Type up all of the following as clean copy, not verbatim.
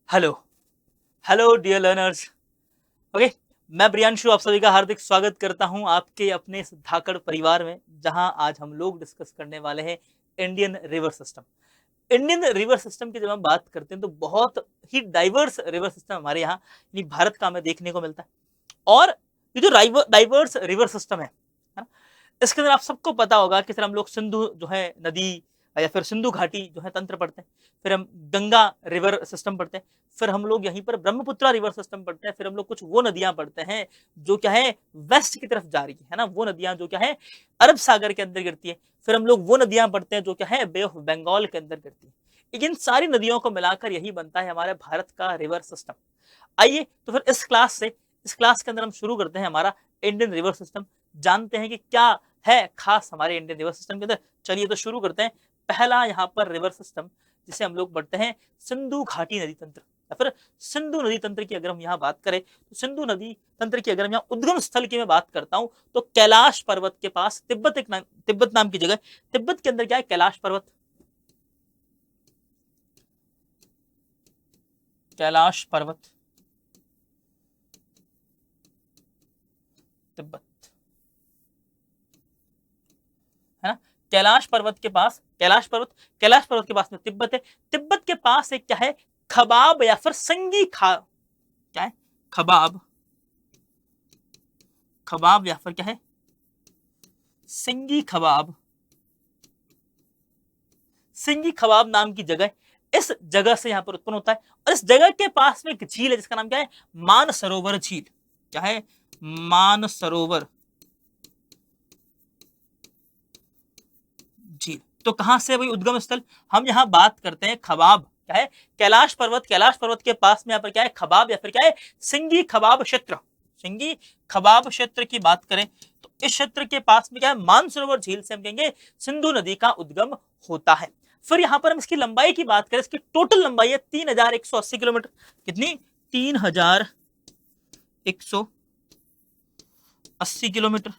Hello hello dear learners. Okay, मैं प्रियांशु आप सभी का हार्दिक स्वागत करता हूं आपके अपने इस धाकड़ परिवार में, जहां आज हम लोग डिस्कस करने वाले हैं Indian river system. Indian river system की जब हम बात करते हैं तो बहुत ही डाइवर्स रिवर सिस्टम हमारे यहाँ यानी भारत का हमें देखने को मिलता है। और ये जो डाइवर्स रिवर सिस्टम है ना, इसके अंदर आप सबको पता होगा कि सर हम लोग सिंधु जो है नदी या फिर सिंधु घाटी जो है तंत्र पढ़ते हैं, फिर हम गंगा रिवर सिस्टम पढ़ते हैं, फिर हम लोग यहीं पर ब्रह्मपुत्र रिवर सिस्टम पढ़ते हैं, फिर हम लोग कुछ वो नदियां पढ़ते हैं जो क्या है वेस्ट की तरफ जा रही है ना, वो नदियां जो क्या है अरब सागर के अंदर गिरती है, फिर हम लोग वो नदियां पढ़ते हैं जो क्या है बे ऑफ बंगाल के अंदर गिरती है। इन सारी नदियों को मिलाकर यही बनता है हमारे भारत का रिवर सिस्टम। आइए तो फिर इस क्लास के अंदर हम शुरू करते हैं हमारा इंडियन रिवर सिस्टम, जानते हैं कि क्या है खास हमारे इंडियन रिवर सिस्टम के अंदर। चलिए तो शुरू करते हैं। पहला यहाँ पर रिवर सिस्टम जिसे हम लोग पढ़ते हैं सिंधु घाटी नदी तंत्र या फिर सिंधु नदी तंत्र की अगर हम यहाँ बात करें तो सिंधु नदी तंत्र की अगर हम यहाँ उद्गम स्थल की मैं बात करता हूँ तो कैलाश पर्वत के पास तिब्बत नाम की जगह। तिब्बत के अंदर क्या है कैलाश पर्वत, कैलाश पर्वत तिब्बत है ना। कैलाश पर्वत के पास में तिब्बत है। तिब्बत के पास एक क्या है खबाब या फिर क्या है खबाब, खबाब या फिर क्या है सिंगी खबाब, सिंगी खबाब नाम की जगह। इस जगह से यहां पर उत्पन्न होता है और इस जगह के पास में एक झील है जिसका नाम क्या है मानसरोवर झील। क्या है मानसरोवर झील। तो कहां से वही उद्गम स्थल, हम यहाँ बात करते हैं खबाब क्या है कैलाश पर्वत के पास में यहाँ पर क्या है खबाब या फिर क्या है सिंगी खबाब क्षेत्र। सिंगी खबाब क्षेत्र की बात करें तो इस क्षेत्र के पास में क्या है मानसरोवर झील से हम कहेंगे सिंधु नदी का उद्गम होता है। फिर यहाँ पर हम इसकी लंबाई की बात करें, इसकी टोटल लंबाई है 3180 किलोमीटर। कितनी 3180 किलोमीटर,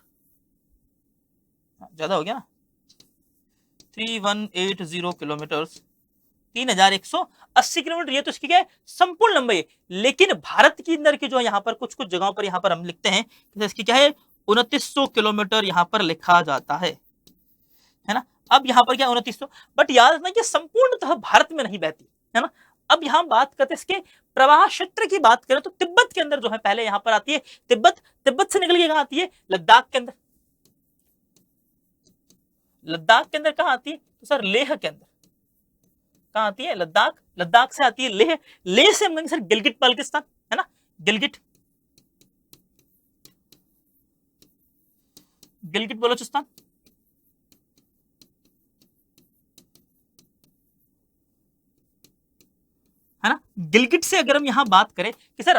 ज्यादा हो गया ना 3180 किलोमीटर, 3180 किलोमीटर। ये तो इसकी क्या है संपूर्ण लंबाई है। लेकिन भारत के अंदर की जो यहाँ पर कुछ कुछ जगहों पर यहाँ पर हम लिखते हैं इसकी क्या है 2900 किलोमीटर यहाँ पर लिखा जाता है ना। अब यहाँ पर क्या 2900, बट याद रखना कि संपूर्णतः भारत में नहीं बहती है ना। अब यहाँ बात करते हैं इसके प्रवाह क्षेत्र की बात करें तो तिब्बत के अंदर जो है पहले यहाँ पर आती है तिब्बत से निकल के कहाँ आती है लद्दाख के अंदर। लद्दाख के अंदर कहाँ आती है तो सर लेह के अंदर। कहाँ आती है लद्दाख से आती है लेह से हम कहेंगे सर गिलगिट बाल्टिस्तान है ना। गिलगिट बलोचिस्तान है ना। गिलगिट से अगर हम यहाँ बात करें कि सर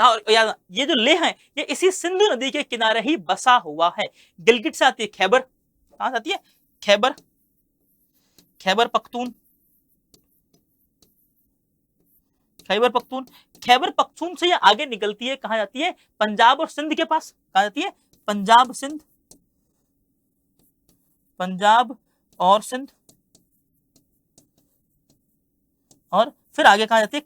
ये जो लेह है ये इसी सिंधु नदी के किनारे ही बसा हुआ है। गिलगिट से आती है खैबर, कहां से आती है खैबर पख्तून, खैबर पख्तून से ये आगे निकलती है, कहां जाती है पंजाब और सिंध के पास। कहां जाती है पंजाब और सिंध, और फिर आगे कहां जाती है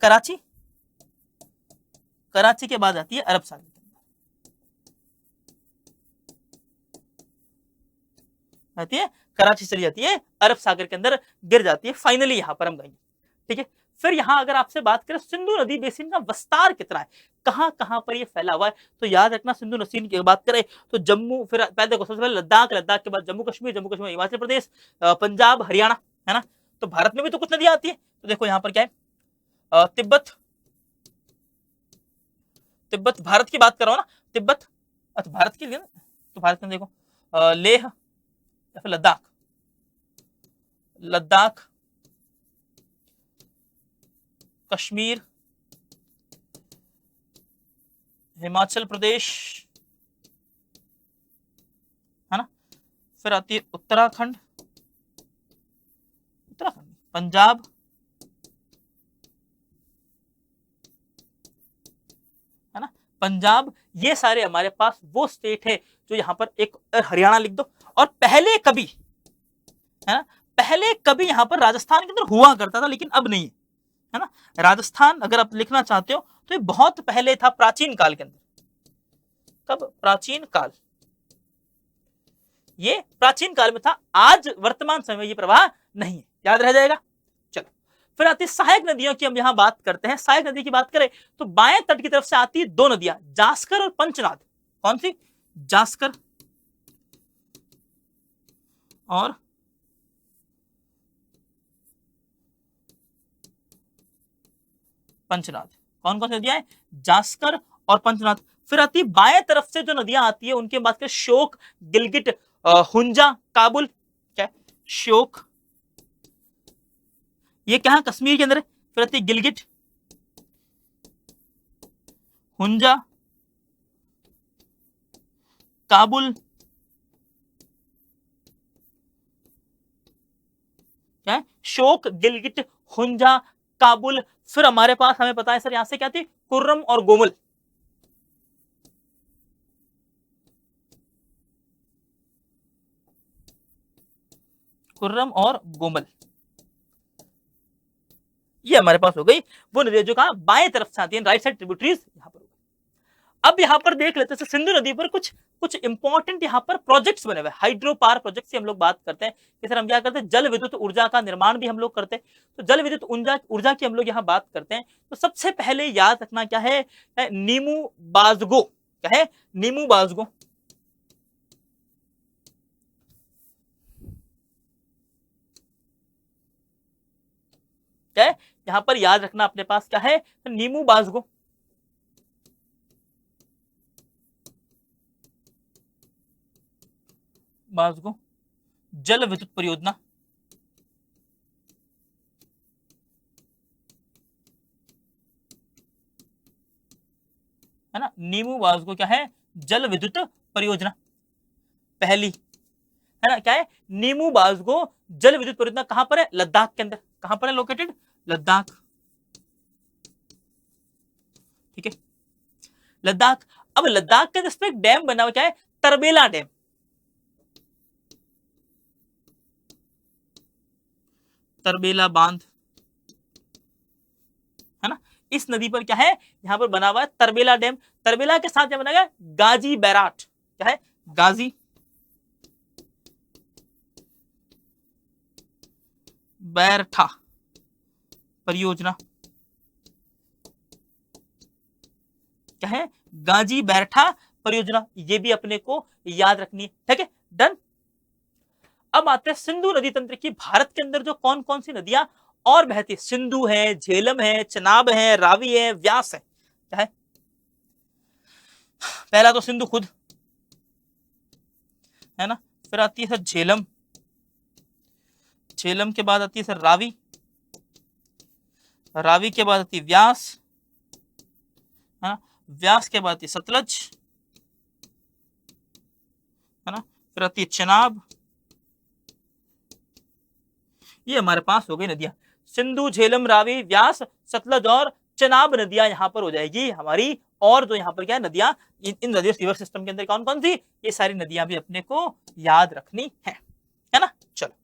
कराची के बाद आती है अरब सागर के अंदर, आती है कराची चली जाती है अरब सागर के अंदर गिर जाती है। फाइनली यहां पर हम गएंगे, ठीक है। फिर यहां अगर आपसे बात करें सिंधु नदी बेसिन का विस्तार कितना है, कहां कहां पर ये फैला हुआ है, तो याद रखना सिंधु नदी की बात करें तो जम्मू, फिर पहले देखो सबसे पहले लद्दाख के बाद जम्मू कश्मीर हिमाचल प्रदेश, पंजाब हरियाणा है ना। तो भारत में भी तो कुछ नदियां आती है, तो देखो यहाँ पर क्या है तिब्बत भारत की बात कर रहा हूं ना, तिब्बत अच्छा भारत की, तो भारत में देखो लेह या फिर लद्दाख कश्मीर हिमाचल प्रदेश है ना। फिर आती है उत्तराखंड पंजाब है ना। पंजाब, ये सारे हमारे पास वो स्टेट है जो यहाँ पर एक हरियाणा लिख दो। और पहले कभी है ना, पहले कभी यहाँ पर राजस्थान के अंदर हुआ करता था लेकिन अब नहीं है है ना। राजस्थान अगर आप लिखना चाहते हो तो ये बहुत पहले था, प्राचीन काल के अंदर। कब? प्राचीन काल, ये प्राचीन काल में था। आज वर्तमान समय में ये प्रवाह नहीं है, याद रह जाएगा। चलो, फिर आती सहायक नदियों की हम यहां बात करते हैं। सहायक नदी की बात करें तो बाएं तट की तरफ से आती है दो नदियां, जास्कर और पंचनाद। कौन सी? जास्कर और पंचनाद। कौन कौन सी नदियां हैं? जास्कर और पंचनाद। फिर आती है बाएं तरफ से जो नदियां आती है उनके बात करें, श्योक, गिलगिट, हुंजा, काबुल। क्या? श्योक, ये क्या है? कश्मीर के अंदर है। फिर आती है गिलगिट, हुंजा, काबुल। क्या है? शोक, गिलगिट, हुंजा, काबुल। फिर हमारे पास, हमें पता है सर यहां से क्या थी? कुर्रम और गोमल। कुर्रम और गोमल, ये हमारे पास हो गई वो नदियां जो कहा बाएं तरफ से आती है, राइट साइड ट्रिब्यूटरीज यहां पर। अब यहां पर देख लेते हैं सिंधु नदी पर कुछ कुछ इंपॉर्टेंट यहां पर प्रोजेक्ट्स बने हुए। हाइड्रो पावर प्रोजेक्ट की हम लोग बात करते हैं कि सर हम क्या करते हैं, जल विद्युत ऊर्जा का निर्माण भी हम लोग करते हैं। तो जल विद्युत ऊर्जा की हम लोग यहां बात करते हैं। तो सबसे पहले याद रखना क्या है? नीमू बाजगो। क्या है? नीमू बाजगो। क्या है? यहां पर याद रखना अपने पास क्या है? नीमू बाजगो। बाजगो जल विद्युत परियोजना, है ना। नीमू बाजगो क्या है? जल विद्युत परियोजना पहली, है ना। क्या है? नीमू बाजगो जल विद्युत परियोजना कहां पर है? लद्दाख के अंदर। कहां पर है लोकेटेड? लद्दाख। ठीक है, लद्दाख। अब लद्दाख के अंदर एक डैम बना हुआ, क्या है? तरबेला डैम। तरबेला बांध, है ना। इस नदी पर क्या है? यहां पर बना हुआ है तरबेला डैम। तरबेला के साथ क्या बना गया? गाजी बैराट। क्या है? गाजी बैरठा परियोजना। क्या है? गाजी बैरठा परियोजना। ये भी अपने को याद रखनी है। ठीक है, डन। अब आते हैं सिंधु नदी तंत्र की। भारत के अंदर जो कौन कौन सी नदियां और बहती है? सिंधु है, झेलम है, चनाब है, रावी है, व्यास है। क्या है? पहला तो सिंधु खुद, है ना। फिर आती है सर झेलम, झेलम के बाद आती है सर रावी, रावी के बाद आती है व्यास, है ना। व्यास के बाद आती है सतलज, है ना। फिर आती है चनाब। ये हमारे पास हो गई नदियां, सिंधु, झेलम, रावी, व्यास, सतलज और चनाब नदियां यहां पर हो जाएगी हमारी। और जो यहां पर क्या है नदियां, इन नदियों रिवर सिस्टम के अंदर कौन कौन सी? ये सारी नदियां भी अपने को याद रखनी है ना। चलो,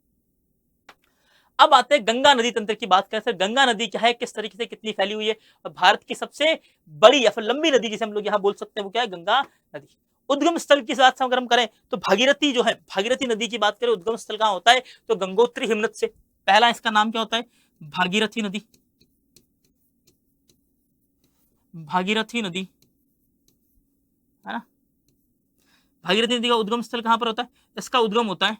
अब आते हैं गंगा नदी तंत्र की बात करें। सर गंगा नदी क्या है, किस तरीके से कितनी फैली हुई है? और भारत की सबसे बड़ी या फिर लंबी नदी जिसे हम लोग यहाँ बोल सकते हैं वो क्या है? गंगा नदी। उद्गम स्थल की बात अगर हम करें तो भागीरथी जो है, भागीरथी नदी की बात करें, उद्गम स्थल कहाँ होता है? तो गंगोत्री हिमनद से। पहला इसका नाम क्या होता है? भागीरथी नदी। भागीरथी नदी, है ना। भागीरथी नदी का उद्गम स्थल कहां पर होता है? इसका उद्गम होता है,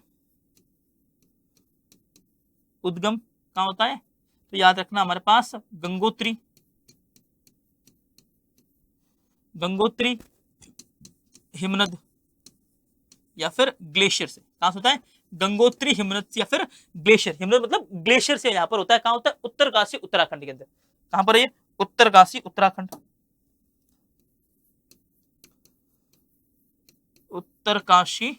उद्गम कहां होता है? तो याद रखना हमारे पास गंगोत्री, गंगोत्री हिमनद या फिर ग्लेशियर से। कहां से होता है? गंगोत्री हिमनद या फिर ग्लेशियर। हिमनद मतलब ग्लेशियर से यहां पर होता है। कहां होता है? उत्तरकाशी उत्तराखंड के अंदर। कहां पर है ये? उत्तरकाशी उत्तराखंड, उत्तरकाशी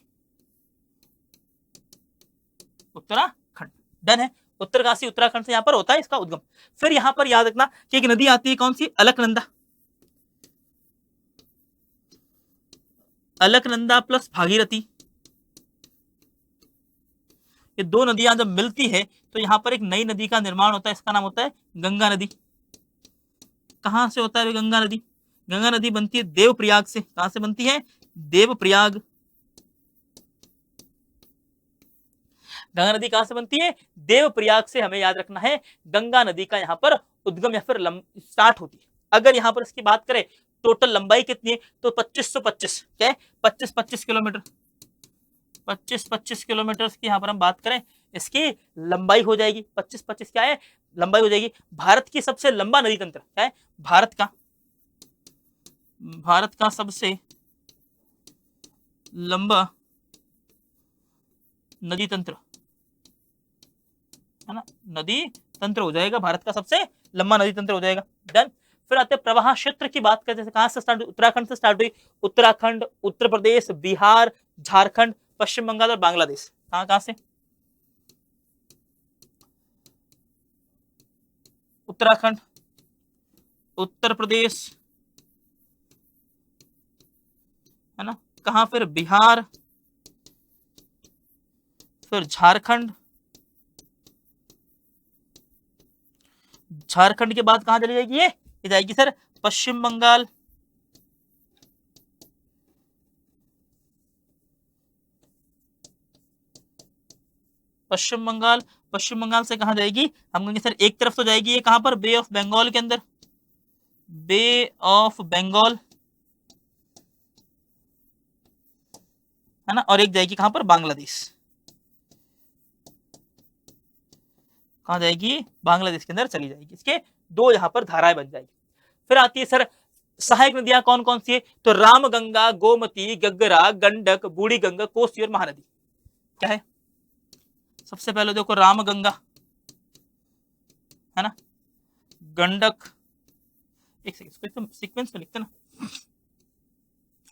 उत्तराखंड। डन है, उत्तरकाशी उत्तराखंड से यहां पर होता है इसका उद्गम। फिर यहां पर याद रखना कि एक नदी आती है, कौन सी? अलकनंदा। अलकनंदा प्लस भागीरथी, ये दो नदियां जब मिलती है तो यहां पर एक नई नदी का निर्माण होता है, इसका नाम होता है गंगा नदी। कहां से होता है गंगा नदी? गंगा नदी बनती है देवप्रयाग से। कहां से बनती है? देवप्रयाग। गंगा नदी कहां से बनती है? देवप्रयाग से। हमें याद रखना है गंगा नदी का यहाँ पर उद्गम या फिर स्टार्ट होती है। अगर यहाँ पर इसकी बात करें टोटल लंबाई कितनी है तो 2525, क्या है 25-25 किलोमीटर, 25-25 किलोमीटर की यहाँ पर हम बात करें इसकी लंबाई हो जाएगी। 25-25 क्या है? लंबाई हो जाएगी। भारत की सबसे लंबा नदी तंत्र क्या है? भारत का सबसे लंबा नदी तंत्र है ना, नदी तंत्र हो जाएगा, भारत का सबसे लंबा नदी तंत्र हो जाएगा। डन। फिर आते हैं प्रवाह क्षेत्र की बात करते हैं। कहां से स्टार्ट? उत्तराखंड से स्टार्ट हुई। उत्तराखंड, उत्तर प्रदेश, बिहार, झारखंड, पश्चिम बंगाल और बांग्लादेश। कहां कहां से? उत्तराखंड, उत्तर प्रदेश है ना, कहां? फिर बिहार, फिर झारखंड, झारखंड के बाद कहां चली जाएगी? ये जाएगी सर पश्चिम बंगाल, पश्चिम बंगाल। पश्चिम बंगाल से कहां जाएगी? हम कहेंगे सर एक तरफ तो जाएगी ये कहां पर? बे ऑफ बंगाल के अंदर, बे ऑफ बंगाल है ना, और एक जाएगी कहां पर? बांग्लादेश। कहां जाएगी? बांग्लादेश के अंदर चली जाएगी। इसके दो यहां पर धाराएं बन जाएगी। फिर आती है सर सहायक नदियां कौन कौन सी है? तो रामगंगा, गोमती, गग्गरा, गंडक, बूढ़ी गंगा, कोसी और महानदी। क्या है? सबसे पहले देखो रामगंगा है ना, गंडक, एक सेकंड सीक्वेंस में लिखते ना।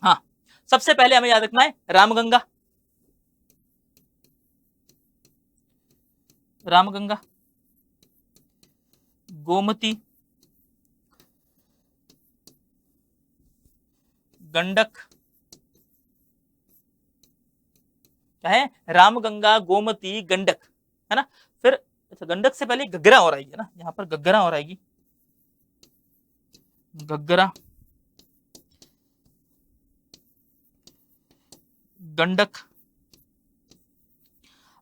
हाँ, सबसे पहले हमें याद रखना है रामगंगा, रामगंगा, गोमती, गंडक, क्या है? रामगंगा, गोमती, गंडक है ना। फिर अच्छा, गंडक से पहले घग्गरा और आएगी ना, यहाँ पर घग्गरा और आएगी, घग्गरा, गंडक।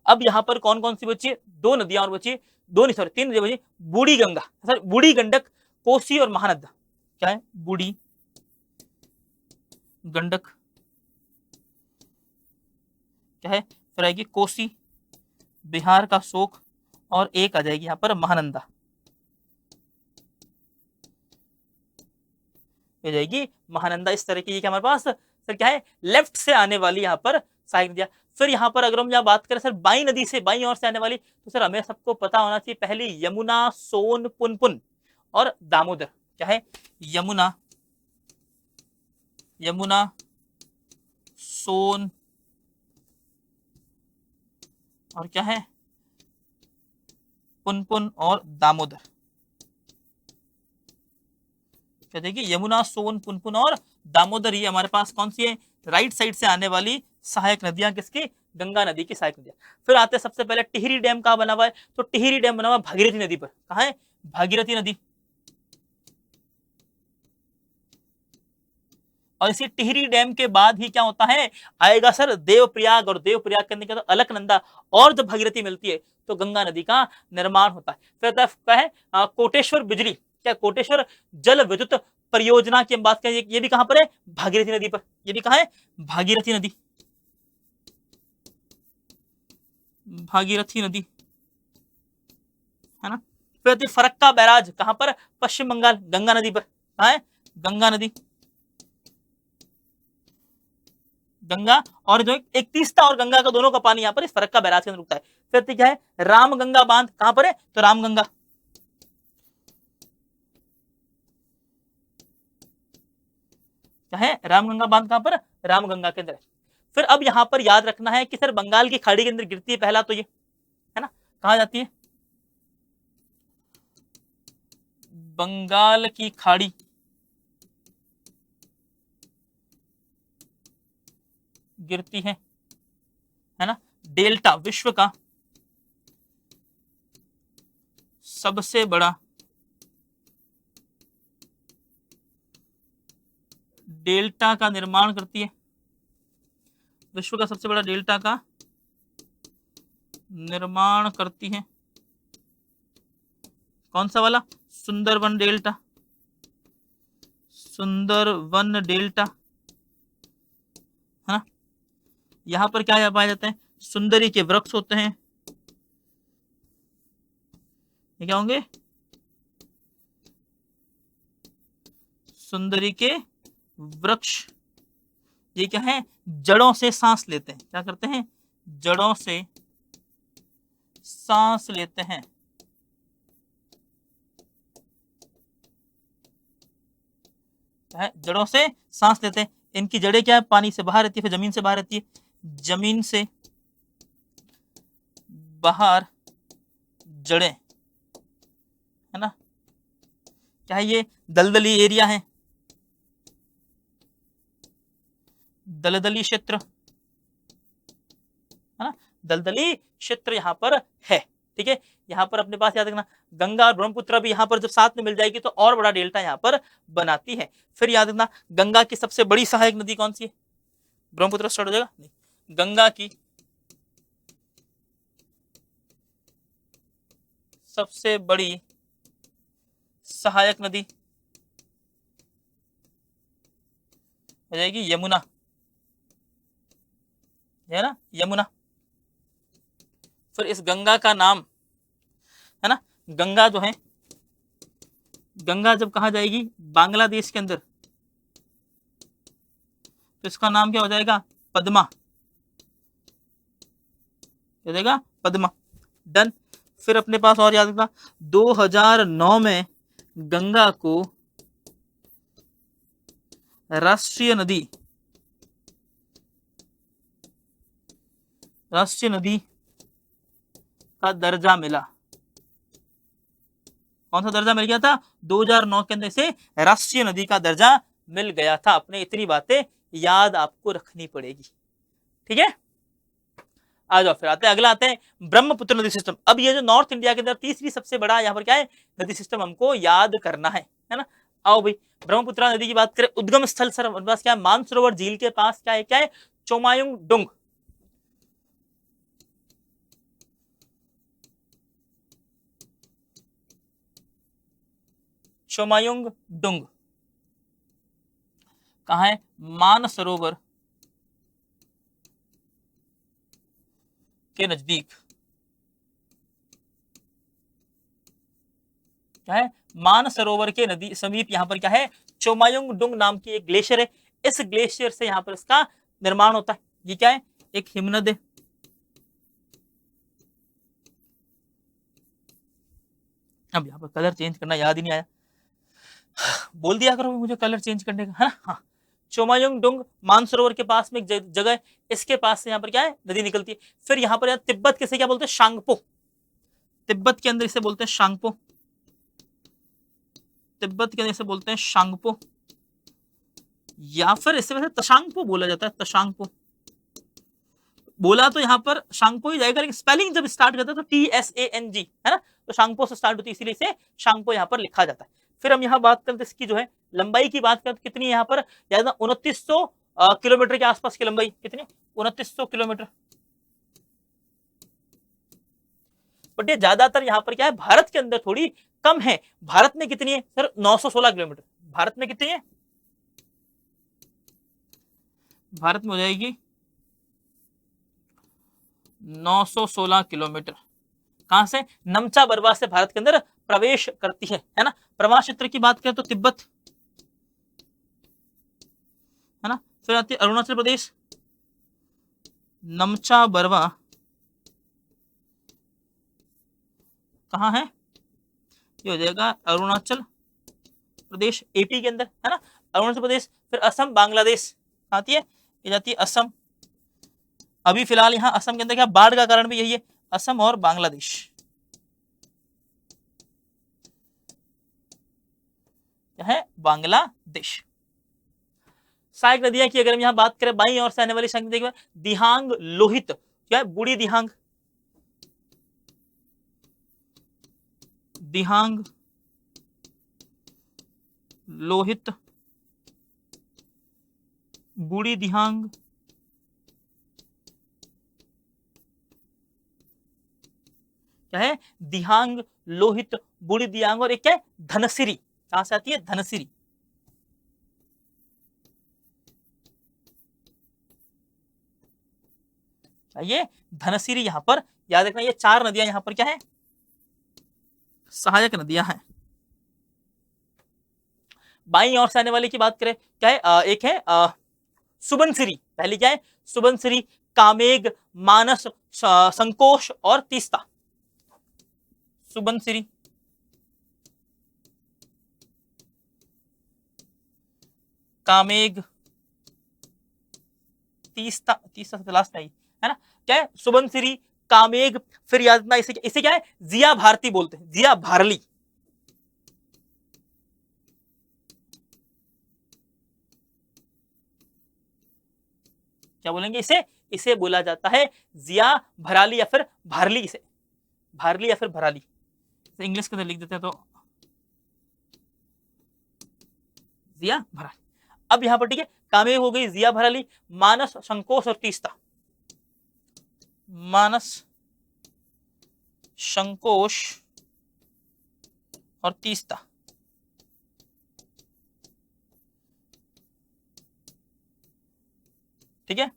अब यहां पर कौन कौन सी बची है? दो नदियां और बची, दो नहीं सॉरी तीन नदियां बची। बूढ़ी गंगा, सर बूढ़ी गंडक, कोसी और महानदा। क्या है? बूढ़ी गंडक, क्या है? फिर आएगी कोसी, बिहार का शोक, और एक आ जाएगी यहाँ पर महानंदा, ये जाएगी महानंदा। इस तरह की ये क्या हमारे पास सर क्या है? लेफ्ट से आने वाली यहाँ पर सहायक नदियां। फिर यहाँ पर अगर हम यहाँ बात करें सर बाई नदी से, बाई ओर से आने वाली, तो सर हमें सबको पता होना चाहिए पहली यमुना, सोन, पुनपुन और दामोदर। क्या है? यमुना, यमुना, सोन और क्या है? पुनपुन और दामोदर। क्या देखिए यमुना, सोन, पुनपुन और दामोदर, ये हमारे पास कौन सी है? राइट साइड से आने वाली सहायक नदियां किसकी? गंगा नदी की सहायक नदियां। फिर आते हैं सबसे पहले टिहरी डैम कहां बना हुआ है? तो टिहरी डैम बना हुआ भागीरथी नदी पर। कहां है? भागीरथी नदी। और इसी टिहरी डैम के बाद ही क्या होता है? आएगा सर देवप्रयाग, और देवप्रयाग करने के बाद अलकनंदा, और जब भागीरथी मिलती है तो गंगा नदी का निर्माण होता है। फिर क्या है? कोटेश्वर बिजली, क्या कोटेश्वर जल विद्युत परियोजना की हम बात करें, ये भी कहां पर है? भागीरथी नदी पर। ये भी कहां है? भागीरथी नदी, भागीरथी नदी है ना। फिर फरक्का बैराज कहां पर? पश्चिम बंगाल, गंगा नदी पर। कहां है? गंगा नदी, गंगा, और जो एक तीस्ता और गंगा का दोनों का पानी यहाँ पर इस फरक्का बैराज के अंदर रुकता है। फिर क्या है? रामगंगा बांध कहां पर है? तो रामगंगा, क्या है? रामगंगा बांध कहां पर? रामगंगा के अंदर। फिर अब यहां पर याद रखना है कि सर बंगाल की खाड़ी के अंदर गिरती है पहला तो ये है ना, कहा जाती है? बंगाल की खाड़ी गिरती है ना। डेल्टा विश्व का सबसे बड़ा डेल्टा का निर्माण करती है, विश्व का सबसे बड़ा डेल्टा का निर्माण करती है। कौन सा वाला? सुंदरबन डेल्टा, सुंदरबन डेल्टा, है ना। यहां पर क्या पाए जाते हैं? सुंदरी के वृक्ष होते हैं। ये क्या होंगे? सुंदरी के वृक्ष। ये क्या है? जड़ों से सांस लेते हैं। क्या करते हैं? जड़ों से सांस लेते हैं। है जड़ों से सांस लेते हैं। इनकी जड़ें क्या है? पानी से बाहर रहती है, फिर जमीन से बाहर रहती है। जमीन से बाहर जड़ें, है ना। क्या है ये? दलदली एरिया है, दलदली क्षेत्र, है ना। दलदली क्षेत्र यहाँ पर है, ठीक है। यहाँ पर अपने पास याद रखना, गंगा और ब्रह्मपुत्र भी यहाँ पर जब साथ में मिल जाएगी तो और बड़ा डेल्टा यहाँ पर बनाती है। फिर याद रखना, गंगा की सबसे बड़ी सहायक नदी कौन सी है? ब्रह्मपुत्र स्टार्ट हो जाएगा? नहीं, गंगा की सबसे बड़ी सहायक नदी हो जाएगी यमुना, है ना, यमुना। फिर इस गंगा का नाम, है ना, गंगा जो है, गंगा जब कहा जाएगी बांग्लादेश के अंदर तो इसका नाम क्या हो जाएगा? पद्मा, क्या हो जाएगा? पद्मा। डन। फिर अपने पास और याद रखना, 2009 में गंगा को राष्ट्रीय नदी का दर्जा मिला। कौन सा दर्जा मिल गया था? 2009 के अंदर इसे राष्ट्रीय नदी का दर्जा मिल गया था। अपने इतनी बातें याद आपको रखनी पड़ेगी, ठीक है। आ जाओ, फिर आते हैं, अगला आते हैं ब्रह्मपुत्र नदी सिस्टम। अब ये जो नॉर्थ इंडिया के अंदर तीसरी सबसे बड़ा यहाँ पर क्या है? नदी सिस्टम हमको याद करना है ना। आओ भाई, ब्रह्मपुत्र नदी की बात करें, उद्गम स्थल सर हमारे पास क्या है? मानसरोवर झील के पास क्या है? क्या है? चोमायुंग डुंग। चोमायुंग डुंग कहाँ है? मानसरोवर के नजदीक। क्या है? मानसरोवर के नदी समीप यहाँ पर क्या है? चोमायुंग डुंग नाम की एक ग्लेशियर है। इस ग्लेशियर से यहाँ पर इसका निर्माण होता है। ये क्या है? एक हिमनद है। अब यहाँ पर कलर चेंज करना याद ही नहीं आया, बोल दिया करो मुझे कलर चेंज करने का, है ना। हाँ, चोमायुंग डुंग मानसरोवर के पास में एक जगह है, इसके पास से यहाँ पर क्या है? नदी निकलती है। फिर यहाँ पर तिब्बत किसे क्या बोलते हैं? शांगपो। तिब्बत के अंदर इसे बोलते हैं शांगपो। तिब्बत के अंदर इसे बोलते हैं शांगपो, या फिर इससे वैसे तशांगपो बोला जाता है। तशांगपो बोला तो यहाँ पर शांगपो ही जाएगा, लेकिन स्पेलिंग जब स्टार्ट करता है तो TSANG, है ना, तो शांगपो से स्टार्ट होती है, इसीलिए इसे शांगपो यहाँ पर लिखा जाता है। फिर हम यहाँ बात करते हैं इसकी जो है लंबाई की बात करते, कितनी है यहाँ पर? 2900 किलोमीटर के आसपास की लंबाई। कितनी? 2900 किलोमीटर। बट ये ज्यादातर यहाँ पर क्या है? भारत के अंदर थोड़ी कम है। भारत में कितनी है सर? 916 किलोमीटर। भारत में कितनी है? भारत में हो जाएगी 916 किलोमीटर। कहां से? नमचा बरवा से भारत के अंदर प्रवेश करती है ना। प्रवाह क्षेत्र की बात करें तो तिब्बत, है ना। फिर आती है अरुणाचल प्रदेश। नमचा बरवा कहां है? ये हो जाएगा अरुणाचल प्रदेश, AP के अंदर, है ना, अरुणाचल प्रदेश। फिर असम, बांग्लादेश आती है, ये जाती है असम। अभी फिलहाल यहाँ असम के अंदर क्या बाढ़ का कारण भी यही है, असम और बांग्लादेश। है बांग्लादेश। सहायक नदियां की अगर हम यहाँ बात करें, बाई और से आने वाली सहायक नदी दिहांग, लोहित, क्या है? बूढ़ी दिहांग, दिहांग, लोहित, बूढ़ी दिहांग, क्या है, दिहांग, लोहित, बूढ़ी दिहांग, और एक क्या है, धनसिरी। कहां से आती है, धनसिरी। ये धनसिरी यहां पर याद रखना, ये चार नदियां यहां पर क्या है, सहायक नदियां हैं। बाईं ओर से आने वाले की बात करें, क्या है, एक है सुबनसिरी। पहली क्या है, सुबनसिरी, कामेग, मानस, संकोश और तीस्ता। सुबनसिरी, कामेग, तीस्ता, तीस्ता से लास्ट में आई है ना, क्या है, सुबनसिरी, कामेग, फिर याद रखना इसे इसे क्या है, जिया भारती बोलते हैं, जिया भारली। क्या बोलेंगे इसे, इसे बोला जाता है जिया भराली या फिर भारली, इसे भारली या फिर भराली, इंग्लिश के अंदर लिख देते हैं तो जिया भराली। अब यहां पर ठीक है, कामेग हो गई, जिया भराली, मानस, संकोच और तीस्ता। मानस, संकोच और तीस्ता, ठीक है।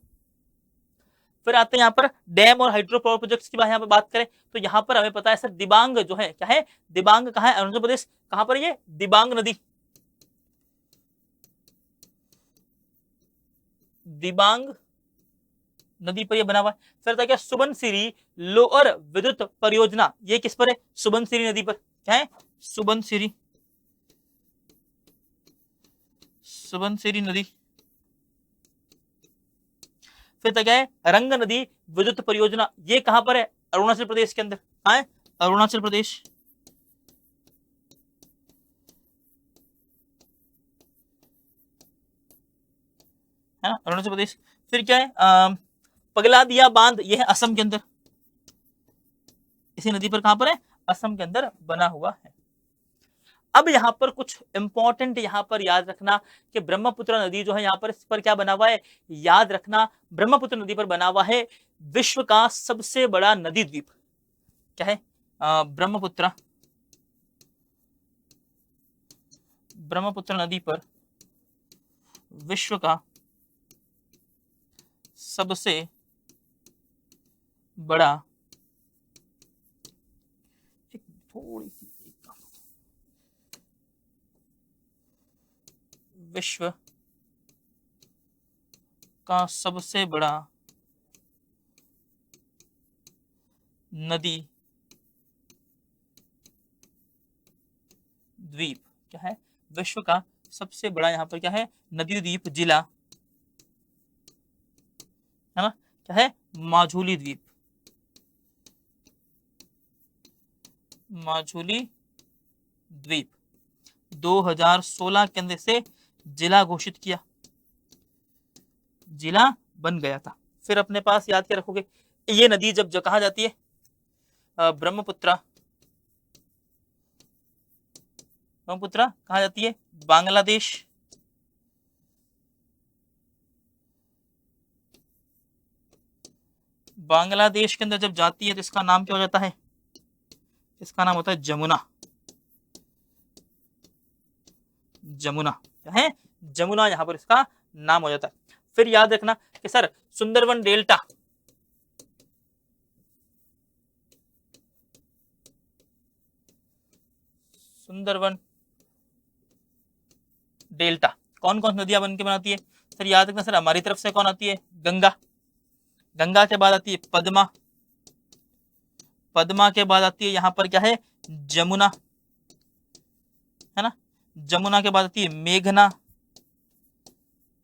फिर आते हैं यहाँ पर डैम और हाइड्रो पावर प्रोजेक्ट्स की यहाँ पर बात करें तो यहाँ पर हमें पता है सर, दिबांग जो है, क्या है, दिबांग कहाँ है, अरुणाचल प्रदेश। कहां पर ये, दिबांग नदी, दिबांग नदी पर ये बना हुआ है। फिर था क्या, सुबनसिरी लोअर विद्युत परियोजना, ये किस पर है, सुबनसिरी नदी पर। क्या है, सुबनसिरी, सुबनसिरी नदी। फिर था क्या है, रंग नदी विद्युत परियोजना, ये कहां पर है, अरुणाचल प्रदेश के अंदर। कहां है, अरुणाचल प्रदेश। है ना, अरुणाचल प्रदेश। फिर क्या है, पगलादिया बांध, ये है असम के अंदर, इसी नदी पर कहां पर है, असम के अंदर बना हुआ है। अब यहाँ पर कुछ इंपॉर्टेंट यहाँ पर याद रखना कि ब्रह्मपुत्र नदी जो है यहाँ पर, इस पर क्या बना हुआ है, याद रखना, ब्रह्मपुत्र नदी पर बना हुआ है विश्व का सबसे बड़ा नदी द्वीप। क्या है, ब्रह्मपुत्र, ब्रह्मपुत्र नदी पर विश्व का सबसे बड़ा, थोड़ी सी, विश्व का सबसे बड़ा नदी द्वीप। क्या है, विश्व का सबसे बड़ा यहाँ पर क्या है, नदी द्वीप जिला, है ना, क्या है, माजुली द्वीप, माजुली द्वीप 2016 के अंदर से जिला घोषित किया, जिला बन गया था। फिर अपने पास याद क्या रखोगे, ये नदी जब कहा जाती है, ब्रह्मपुत्र, ब्रह्मपुत्र कहा जाती है, बांग्लादेश, बांग्लादेश के अंदर जब जाती है तो इसका नाम क्या हो जाता है, इसका नाम होता है जमुना, जमुना। क्या है, जमुना, यहां पर इसका नाम हो जाता है। फिर याद रखना कि sir Sundarban delta, Sundarban delta कौन कौन नदियां बन के बनाती है, सर याद रखना सर, हमारी तरफ से कौन आती है, गंगा, गंगा के बाद आती है पद्मा, पद्मा के बाद आती है यहां पर क्या है, जमुना, है ना, जमुना के बाद आती है मेघना,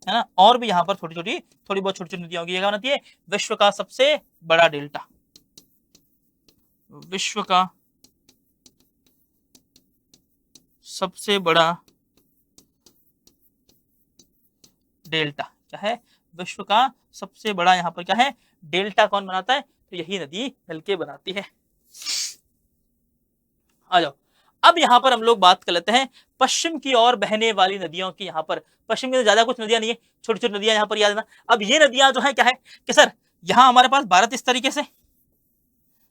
है ना, और भी यहां पर छोटी छोटी, थोड़ी बहुत छोटी छोटी नदियां होगी। ये क्या बनाती है, विश्व का सबसे बड़ा डेल्टा, विश्व का सबसे बड़ा डेल्टा। क्या है, विश्व का सबसे बड़ा यहाँ पर क्या है, डेल्टा कौन बनाता है, तो यही नदी मिलके बनाती है। आ जाओ, अब यहाँ पर हम लोग बात कर लेते हैं पश्चिम की ओर बहने वाली नदियों की। यहाँ पर पश्चिम में ज्यादा कुछ नदियां नहीं है, छोटी छोटी नदियां यहाँ पर याद रखना। अब ये नदियां जो है क्या है कि सर यहाँ हमारे पास भारत इस तरीके से है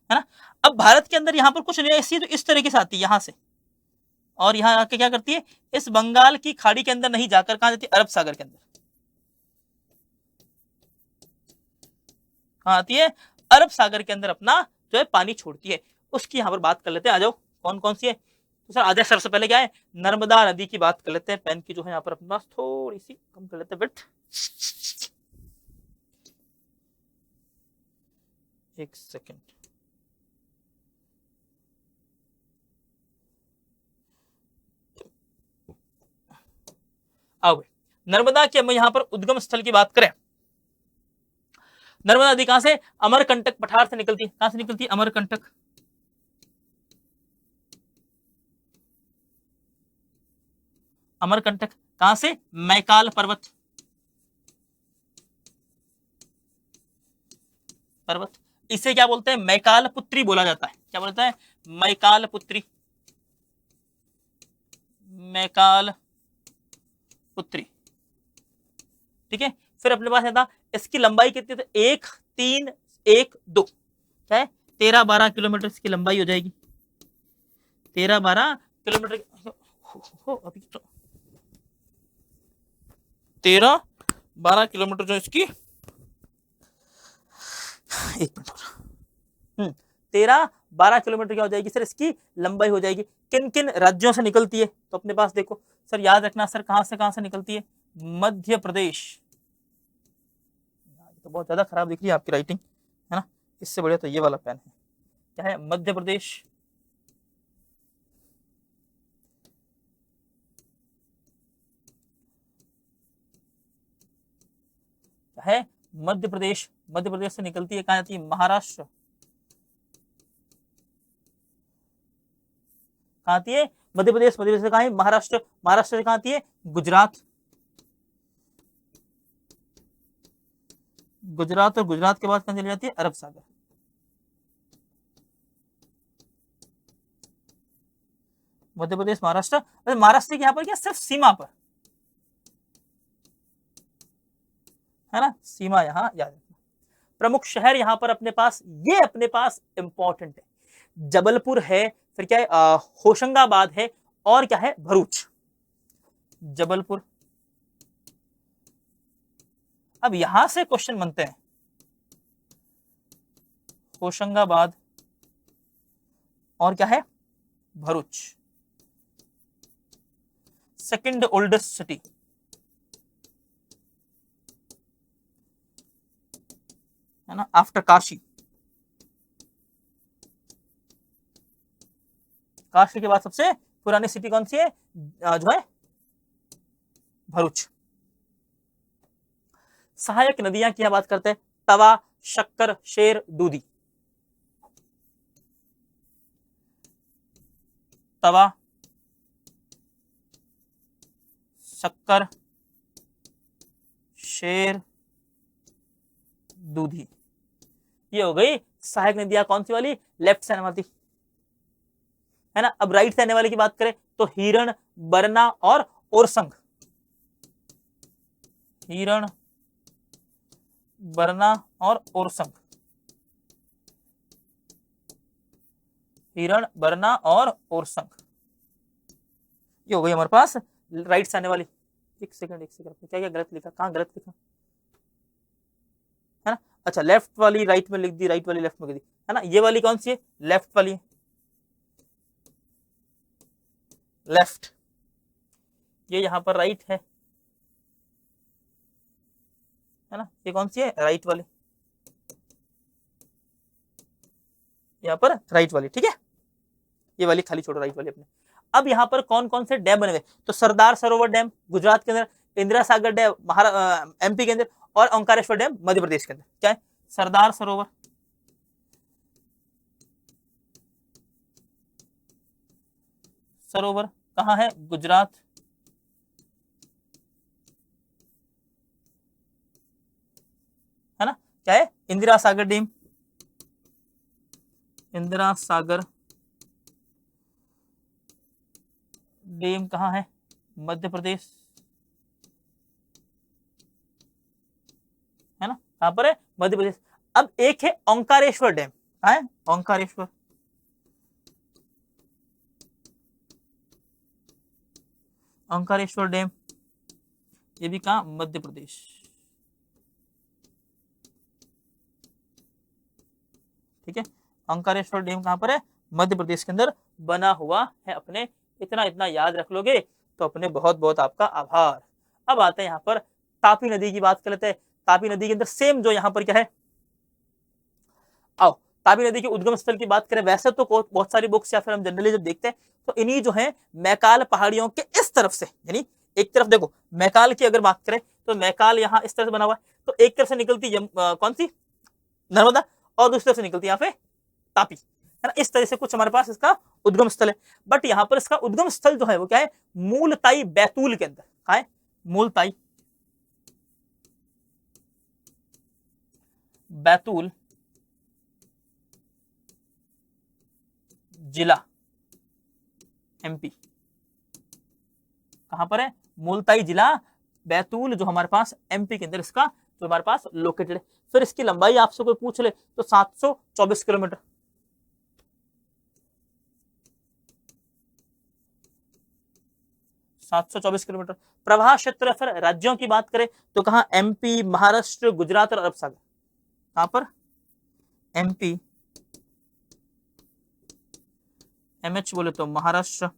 ना, अब भारत के अंदर यहाँ पर कुछ नदियां ऐसी है तो इस तरीके से आती है यहाँ से, और यहाँ आके क्या करती है, इस बंगाल की खाड़ी के अंदर नहीं जाकर कहां जाती है, अरब सागर के अंदर। कहां आती है, अरब सागर के अंदर अपना जो है पानी छोड़ती है। उसकी यहाँ पर बात कर लेते हैं, आ जाओ कौन कौन सी है। तो सर आधे सर से पहले क्या है, नर्मदा नदी की बात कर लेते हैं। पेन की जो है यहाँ पर अपने पास थोड़ी सी कम कर लेते हैं विड्थ, एक सेकेंड। आओ नर्मदा के हम यहाँ पर उद्गम स्थल की बात करें, नर्मदा नदी कहां से, अमरकंटक पठार से निकलती है। कहां से निकलती है, अमरकंटक। अमरकंटक कहां से, मैकाल पर्वत, पर्वत। इसे क्या बोलते हैं, मैकाल पुत्री बोला जाता है। क्या बोलता है, मैकाल पुत्री, मैकाल पुत्री। ठीक है, फिर अपने पास था इसकी लंबाई कितनी, तो 1 3 1 2 क्या है, 13-12 किलोमीटर इसकी लंबाई हो जाएगी, 13-12 किलोमीटर। अभी तो 13-12 किलोमीटर जो इसकी, एक मिनट, 13-12 किलोमीटर क्या हो जाएगी सर, इसकी लंबाई हो जाएगी। किन किन राज्यों से निकलती है, तो अपने पास देखो सर, याद रखना सर, कहां से निकलती है, मध्य प्रदेश। तो बहुत ज्यादा खराब दिख रही है आपकी राइटिंग, है ना, इससे बढ़िया तो ये वाला पेन है। क्या है, मध्य प्रदेश, क्या है, मध्य प्रदेश। मध्य प्रदेश से निकलती है, कहां जाती है, महाराष्ट्र। कहां आती है, मध्य प्रदेश। मध्य प्रदेश से कहां है, महाराष्ट्र। महाराष्ट्र से कहां आती है, गुजरात। गुजरात, और गुजरात के बाद कहां चली जाती है, अरब सागर। मध्य प्रदेश, महाराष्ट्र। महाराष्ट्र के यहाँ पर क्या, सिर्फ सीमा पर, है ना, सीमा यहाँ याद रखना। प्रमुख शहर यहाँ पर अपने पास, ये अपने पास इंपॉर्टेंट है, जबलपुर है, फिर क्या है, होशंगाबाद है, और क्या है, भरूच। जबलपुर। अब यहां से क्वेश्चन बनते हैं, होशंगाबाद और क्या है, भरूच। सेकंड ओल्डेस्ट सिटी, है ना, आफ्टर काशी। काशी के बाद सबसे पुरानी सिटी कौन सी है, जो है भरूच। सहायक नदियां की बात करते हैं, तवा, शक्कर, शेर, दूधी। तवा, शक्कर, शेर, दूधी, ये हो गई सहायक नदियां। कौन सी वाली, लेफ्ट से आने वाली, है ना। अब राइट से आने वाली की बात करें तो हिरण, बरना और ओरसंग। हिरण, बरना और ओरसंग, हिरण, बरना और ओरसंग, ये हो गई हमारे पास राइट से आने वाली। एक सेकंड क्या क्या गलत लिखा, कहां गलत लिखा, है ना। अच्छा, लेफ्ट वाली राइट में लिख दी, राइट वाली लेफ्ट में लिख दी, है ना। ये वाली कौन सी है, लेफ्ट वाली है, लेफ्ट। ये यहां पर राइट है ना। ये कौन सी है, राइट वाली, यहाँ पर राइट वाली, ठीक है। ये वाली खाली छोड़ो, राइट वाली अपने। अब यहाँ पर कौन कौन से डैम बने हुए, तो सरदार सरोवर डैम गुजरात के अंदर, इंदिरा सागर डैम एमपी के अंदर, और ओंकारेश्वर डैम मध्य प्रदेश के अंदर। क्या है, सरदार सरोवर, सरोवर कहाँ है, गुजरात। है ना, क्या है, इंदिरा सागर डैम, इंदिरा सागर डैम कहाँ है? मध्य प्रदेश, है ना, कहां पर है? मध्य प्रदेश। अब एक है ओंकारेश्वर डैम, कहां है? ओंकारेश्वर, ओंकारेश्वर डैम, ये भी कहां? मध्य प्रदेश। ठीक है, ओंकारेश्वर डैम कहां पर है? मध्य प्रदेश के अंदर बना हुआ है अपने। इतना इतना याद रख लोगे तो अपने बहुत बहुत आपका आभार। अब आते हैं यहाँ पर तापी नदी की बात कर लेते हैं। तापी नदी के अंदर सेम जो यहाँ पर क्या है, आओ तापी नदी के उद्गम स्थल की बात करें, वैसे तो बहुत सारी बुक्स या फिर हम जनरली जब देखते हैं तो इन्हीं जो है मैकाल पहाड़ियों के इस तरफ से, यानी एक तरफ देखो मैकाल की अगर बात करें तो मैकाल यहाँ इस तरह से बना हुआ है, तो एक तरफ से निकलती कौन सी? नर्मदा, और दूसरी तरफ से निकलती यहाँ पे तापी, है ना। इस तरह से कुछ हमारे पास इसका उद्गम स्थल है। बट यहाँ पर इसका उद्गम स्थल जो है वो क्या है? मूलताई बैतूल के अंदर। कहा है? मूलताई बैतूल जिला, एमपी। कहां पर है? मूलताई जिला बैतूल, जो हमारे पास एमपी के अंदर इसका जो हमारे पास लोकेटेड है। फिर इसकी लंबाई आपसे कोई पूछ ले तो 724 किलोमीटर। 724 किलोमीटर। प्रवाह क्षेत्र फिर राज्यों की बात करें तो कहां? एमपी, महाराष्ट्र, गुजरात और अरब सागर। कहां पर? एमपी, एमएच बोले तो महाराष्ट्र,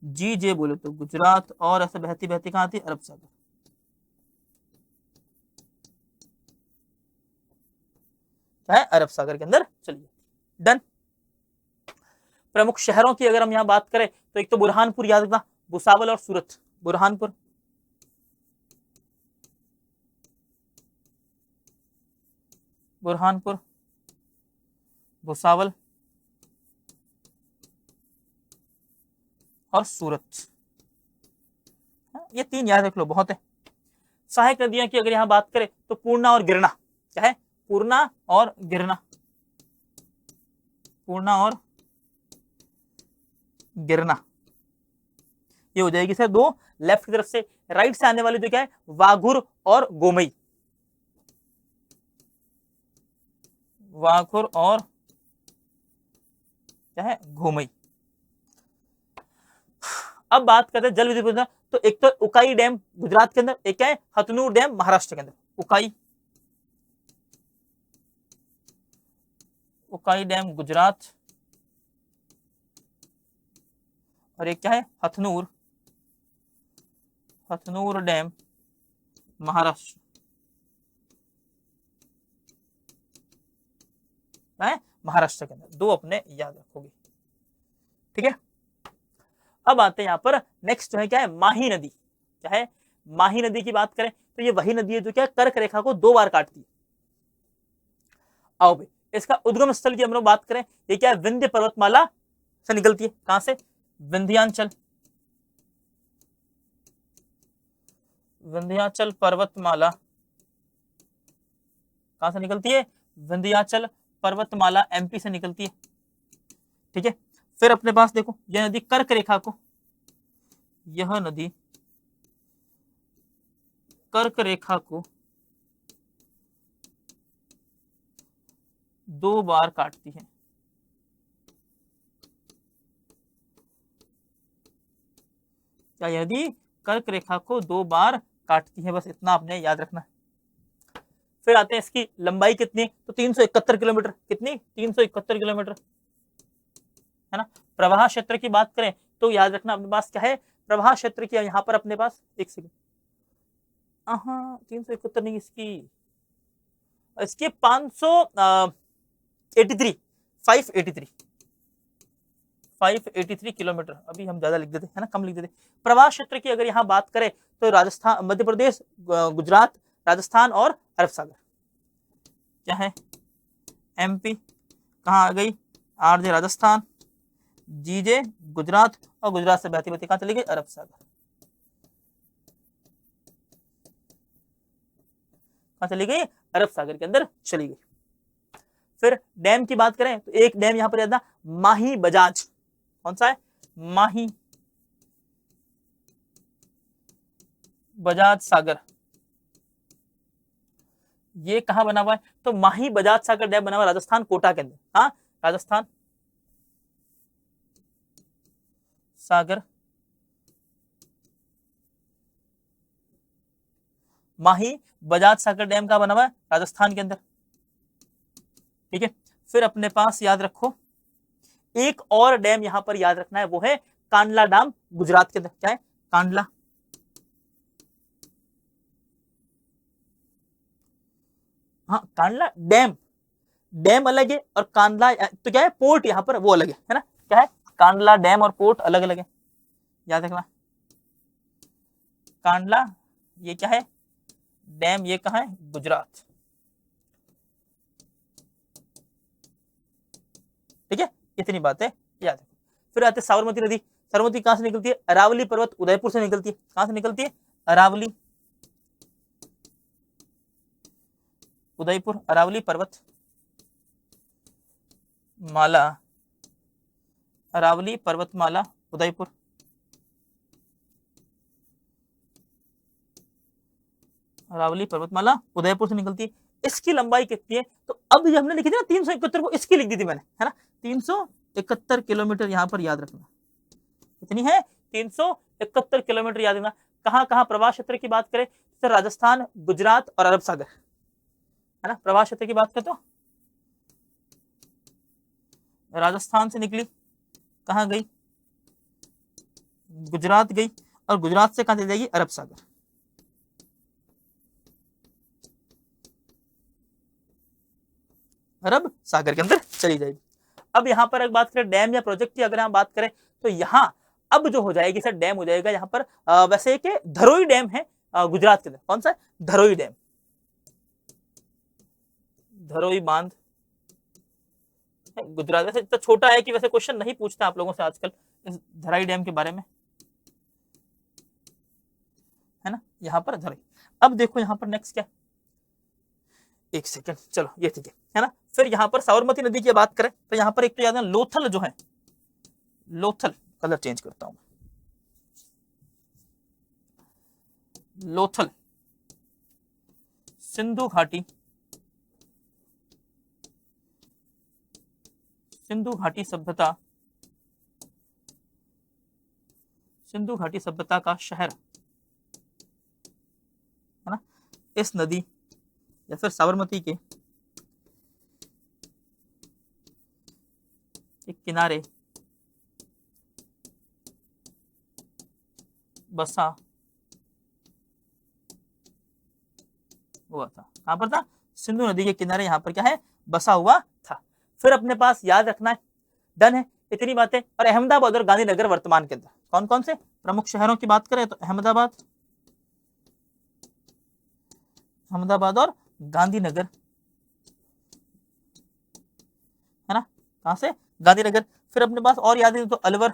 जीजे बोले तो गुजरात, और ऐसे बहती बहती कहां थी? अरब सागर। है अरब सागर के अंदर। चलिए डन। प्रमुख शहरों की अगर हम यहां बात करें तो एक तो बुरहानपुर याद रखना, भुसावल और सूरत। बुरहानपुर, बुरहानपुर, भुसावल और सूरत, ये तीन याद रख लो, बहुत है। सहायक नदियों की अगर यहां बात करें तो पूर्णा और गिरना। क्या है? पूर्णा और गिरना, पूर्णा और गिरना, ये हो जाएगी सर दो। लेफ्ट की तरफ से राइट से आने वाली जो क्या है? वाघुर और गोमई, वाघुर और क्या है? घोमई। अब बात करते हैं जल विद्युत परियोजना, तो एक तो उकाई डैम गुजरात के अंदर, एक क्या है? हथनूर डैम महाराष्ट्र के अंदर। उकाई, उकाई डैम गुजरात, और एक क्या है? हथनूर, हथनूर डैम महाराष्ट्र है, महाराष्ट्र के अंदर। दो अपने याद रखोगे, ठीक है। अब आते हैं यहां पर नेक्स्ट जो है क्या है? माही नदी। क्या है? माही नदी की बात करें तो ये वही नदी है जो क्या कर्क रेखा को दो बार काटती है। आओ भाई, इसका उद्गम स्थल की हम लोग बात करें, ये क्या है? विंध्य पर्वतमाला से निकलती है। कहां से? विंध्याचल, विंध्याचल पर्वतमाला कहां से निकलती है? विंध्याचल पर्वतमाला एमपी से निकलती है। ठीक है, फिर अपने पास देखो यह नदी कर्क रेखा को, यह नदी कर्क रेखा को दो बार काटती है। क्या यह नदी कर्क रेखा को दो बार काटती है? बस इतना आपने याद रखना है। फिर आते हैं इसकी लंबाई कितनी? तो 371 किलोमीटर। कितनी? 371 किलोमीटर, है ना। प्रवाह क्षेत्र की बात करें तो याद रखना अपने पास क्या है? प्रवाह क्षेत्र की यहाँ पर अपने पास एक सेकंड, 371 नहीं, इसकी 583 583 किलोमीटर। अभी हम ज्यादा लिख देते है ना, कम लिख देते। प्रवाह क्षेत्र की अगर यहाँ बात करें तो राजस्थान, मध्य प्रदेश, गुजरात, राजस्थान और अरब सागर। क्या है? एमपी कहाँ आ गई? आरजे राजस्थान, जीजे गुजरात, और गुजरात से बहती बहती कहां चली गई? अरब सागर। कहां चली गई? अरब सागर के अंदर चली गई। फिर डैम की बात करें तो एक डैम यहां पर याद ना, माही बजाज। कौन सा है? माही बजाज सागर, ये कहां बना हुआ है? तो माही बजाज सागर डैम बना हुआ राजस्थान कोटा के अंदर। हाँ, राजस्थान सागर माही बजाज सागर डैम का बना हुआ है राजस्थान के अंदर। ठीक है, फिर अपने पास याद रखो एक और डैम यहां पर याद रखना है, वो है कांडला डैम गुजरात के अंदर। क्या है? कांडला। हाँ, कांडला डैम, डैम अलग है और कांडला तो क्या है, पोर्ट यहां पर वो अलग है ना। क्या है? कांडला डैम और पोर्ट अलग अलग है, याद रखना। कांडला ये क्या है? डैम। ये कहां है? गुजरात। ठीक है, इतनी बात है याद रखो। फिर आते साबरमती नदी। साबरमती कहां से निकलती है? अरावली पर्वत उदयपुर से निकलती है। कहां से निकलती है? अरावली उदयपुर, अरावली पर्वत माला, अरावली पर्वतमाला उदयपुर। अरावली पर्वतमाला उदयपुर से निकलती है। इसकी लंबाई कितनी है? तो अब जो हमने लिखी थी ना 371 को, इसकी लिख दी थी मैंने, है ना। 371 किलोमीटर यहां पर याद रखना। कितनी है? 371 किलोमीटर याद रखना। कहां कहां प्रवास क्षेत्र की बात करें तो राजस्थान, गुजरात और अरब सागर, है ना। प्रवास क्षेत्र की बात करें तो राजस्थान से निकली, कहां गई? गुजरात गई, और गुजरात से कहां चली जाएगी? अरब सागर। अरब सागर के अंदर चली जाएगी। अब यहां पर एक बात करें डैम या प्रोजेक्ट की, अगर हम बात करें तो यहां अब जो हो जाएगी सर, डैम हो जाएगा यहां पर वैसे कि धरोई डैम है गुजरात के अंदर। कौन सा? धरोई डैम, धरोई बांध गुजरात। वैसे इतना छोटा है कि वैसे क्वेश्चन नहीं पूछते आप लोगों से आजकल इस धराई डैम के बारे में, है ना। यहाँ पर धराई। अब देखो यहाँ पर नेक्स्ट क्या, एक सेकेंड, चलो ये ठीक है ना। फिर यहाँ पर साबरमती नदी की बात करें तो यहाँ पर एक तो याद है लोथल जो है, लोथल, कलर चेंज करता हूं, लोथल सिंधु घाटी, सिंधु घाटी सभ्यता, सिंधु घाटी सभ्यता का शहर, है ना। इस नदी या फिर साबरमती के किनारे बसा हुआ था। कहां पर था? सिंधु नदी के किनारे यहां पर क्या है? बसा हुआ था। फिर अपने पास याद रखना है, डन है इतनी बातें। और अहमदाबाद और गांधीनगर वर्तमान के अंदर कौन कौन से प्रमुख शहरों की बात करें तो अहमदाबाद, अहमदाबाद और गांधीनगर, है ना। कहां से? गांधीनगर। फिर अपने पास और याद है तो अलवर,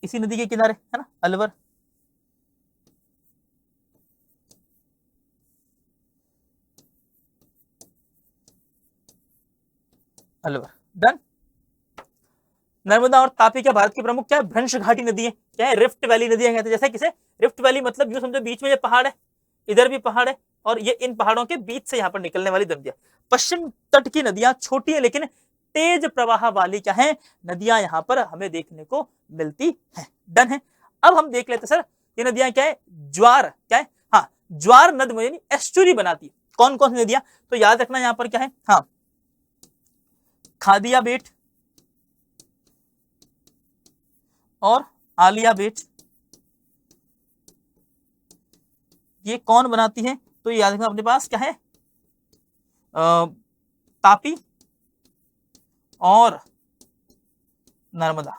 इसी नदी के किनारे, है ना, अलवर। अलवर, डन। नर्मदा और तापी क्या भारत की प्रमुख क्या है? भ्रंश घाटी नदी है। क्या है? रिफ्ट वैली नदी कहते हैं। जैसे किसे? रिफ्ट वैली मतलब यूं समझो बीच में ये पहाड़ है, इधर भी पहाड़ है, और ये इन पहाड़ों के बीच से यहाँ पर निकलने वाली नदियां। पश्चिम तट की नदियां छोटी है लेकिन तेज प्रवाह वाली क्या है? नदियां यहाँ पर हमें देखने को मिलती है। डन है। अब हम देख लेते सर ये नदियां क्या है? ज्वार, क्या है? हाँ, ज्वार नद यानी एस्चुरी बनाती है। कौन कौन सी नदियां? तो याद रखना यहाँ पर क्या है? हाँ, खादिया बेट और आलिया बेट, ये कौन बनाती है? तो ये याद रखना अपने पास क्या है? तापी और नर्मदा।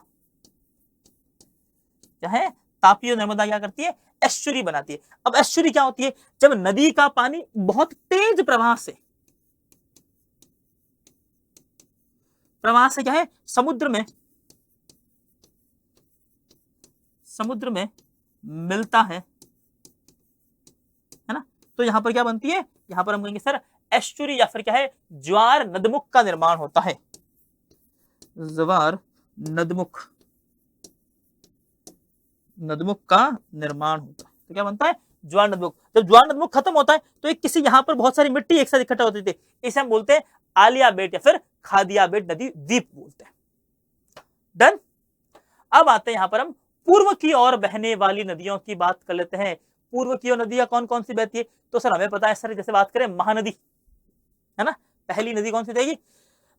क्या है? तापी और नर्मदा क्या करती है? एस्चुरी बनाती है। अब एस्चुरी क्या होती है? जब नदी का पानी बहुत तेज प्रवाह से क्या है? समुद्र में मिलता है ना। तो यहां पर क्या बनती है? यहां पर हम कहेंगे सर एस्चुरी या फिर क्या है? ज्वार नदमुख का निर्माण होता है। ज्वार नदमुख, नदमुख का निर्माण होता है। तो क्या बनता है, ज्वार नदमुख। जब ज्वार नदमुख खत्म होता है तो एक किसी यहाँ पर बहुत सारी मिट्टी एक साथ इकट्ठा होती थी, इसे हम बोलते हैं आलिया बेट या फिर खादिया बेट नदी द्वीप बोलते हैं। डन। अब आते हैं यहाँ पर हम पूर्व की ओर बहने वाली नदियों की बात कर लेते हैं। पूर्व की ओर नदियां कौन कौन सी बहती है, तो सर हमें पता है सर, जैसे बात करें महानदी है ना, पहली नदी कौन सी जाएगी,